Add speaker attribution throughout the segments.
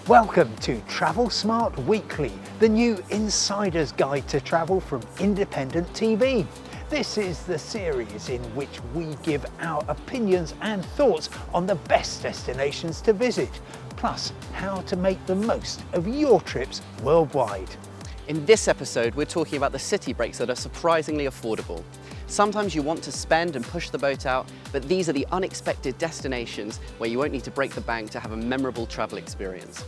Speaker 1: Welcome to Travel Smart Weekly, the new insider's guide to travel from independent TV. This is the series in which we give our opinions and thoughts on the best destinations to visit, plus how to make the most of your trips worldwide.
Speaker 2: In this episode, we're talking about the city breaks that are surprisingly affordable. Sometimes you want to spend and push the boat out, but these are the unexpected destinations where you won't need to break the bank to have a memorable travel experience.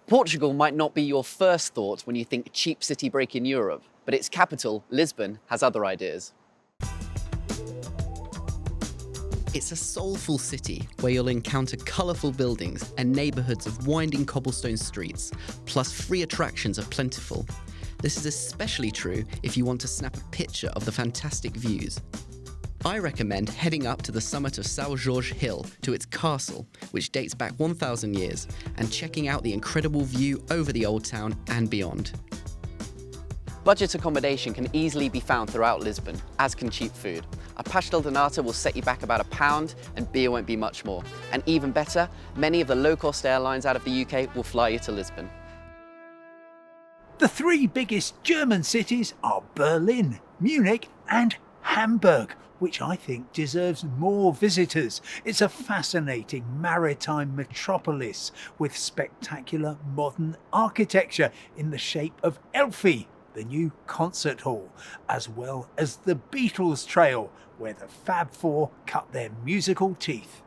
Speaker 2: Portugal might not be your first thought when you think cheap city break in Europe, but its capital, Lisbon, has other ideas. It's a soulful city where you'll encounter colourful buildings and neighbourhoods of winding cobblestone streets, plus free attractions are plentiful. This is especially true if you want to snap a picture of the fantastic views. I recommend heading up to the summit of São Jorge Hill to its castle, which dates back 1,000 years, and checking out the incredible view over the old town and beyond. Budget accommodation can easily be found throughout Lisbon, as can cheap food. A pastel de nata will set you back about £1 and beer won't be much more. And even better, many of the low-cost airlines out of the UK will fly you to Lisbon.
Speaker 1: The three biggest German cities are Berlin, Munich and Hamburg, which I think deserves more visitors. It's a fascinating maritime metropolis with spectacular modern architecture in the shape of Elfi, the new concert hall, as well as the Beatles Trail, where the Fab Four cut their musical teeth.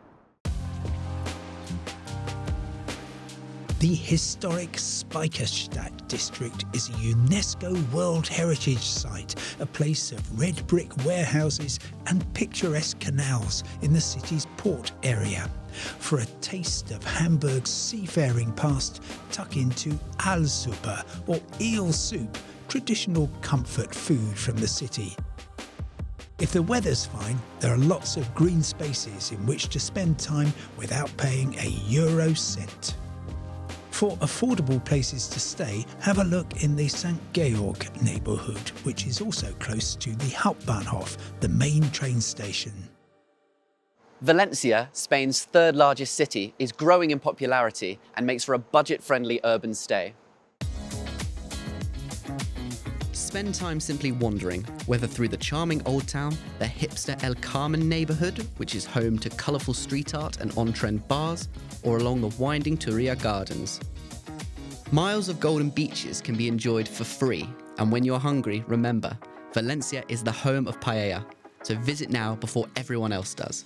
Speaker 1: The historic Speicherstadt district is a UNESCO World Heritage Site, a place of red brick warehouses and picturesque canals in the city's port area. For a taste of Hamburg's seafaring past, tuck into Aalsuppe, or eel soup, traditional comfort food from the city. If the weather's fine, there are lots of green spaces in which to spend time without paying a euro cent. For affordable places to stay, have a look in the St. Georg neighbourhood, which is also close to the Hauptbahnhof, the main train station.
Speaker 2: Valencia, Spain's third largest city, is growing in popularity and makes for a budget-friendly urban stay. Spend time simply wandering, whether through the charming old town, the hipster El Carmen neighbourhood, which is home to colourful street art and on-trend bars, or along the winding Turia gardens. Miles of golden beaches can be enjoyed for free, and when you're hungry, remember, Valencia is the home of paella, so visit now before everyone else does.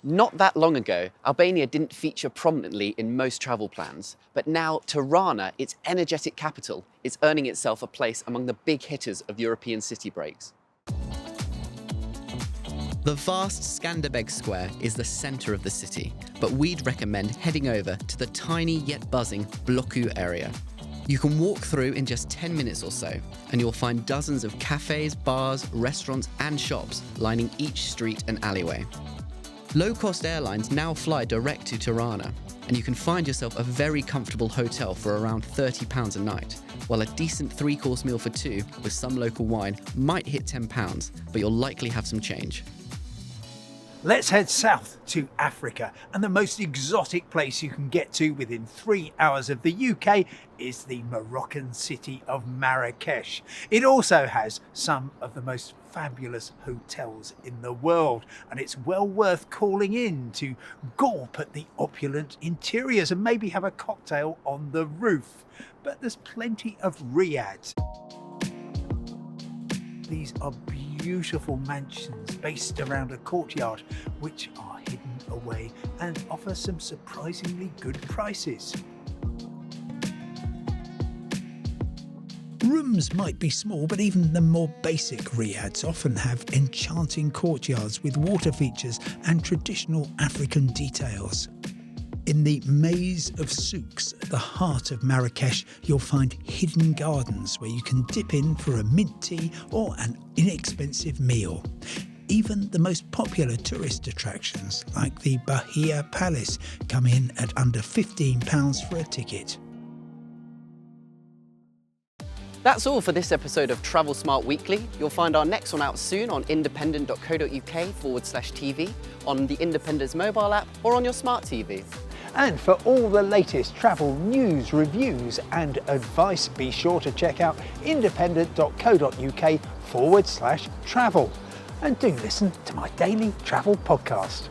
Speaker 2: Not that long ago, Albania didn't feature prominently in most travel plans, but now Tirana, its energetic capital, is earning itself a place among the big hitters of European city breaks. The vast Skanderbeg Square is the centre of the city, but we'd recommend heading over to the tiny yet buzzing Bloku area. You can walk through in just 10 minutes or so, and you'll find dozens of cafes, bars, restaurants and shops lining each street and alleyway. Low-cost airlines now fly direct to Tirana, and you can find yourself a very comfortable hotel for around £30 a night, while a decent three-course meal for two with some local wine might hit £10, but you'll likely have some change.
Speaker 1: Let's head south to Africa, and the most exotic place you can get to within 3 hours of the UK is the Moroccan city of Marrakesh. It also has some of the most fabulous hotels in the world, and it's well worth calling in to gawp at the opulent interiors and maybe have a cocktail on the roof. But there's plenty of riads. These are beautiful mansions based around a courtyard which are hidden away and offer some surprisingly good prices. Rooms might be small, but even the more basic riads often have enchanting courtyards with water features and traditional African details. In the maze of souks at the heart of Marrakesh, you'll find hidden gardens where you can dip in for a mint tea or an inexpensive meal. Even the most popular tourist attractions, like the Bahia Palace, come in at under £15 for a ticket.
Speaker 2: That's all for this episode of Travel Smart Weekly. You'll find our next one out soon on independent.co.uk/TV, on the Independent's mobile app, or on your smart TV.
Speaker 1: And for all the latest travel news, reviews and advice, be sure to check out independent.co.uk/travel. And do listen to my daily travel podcast.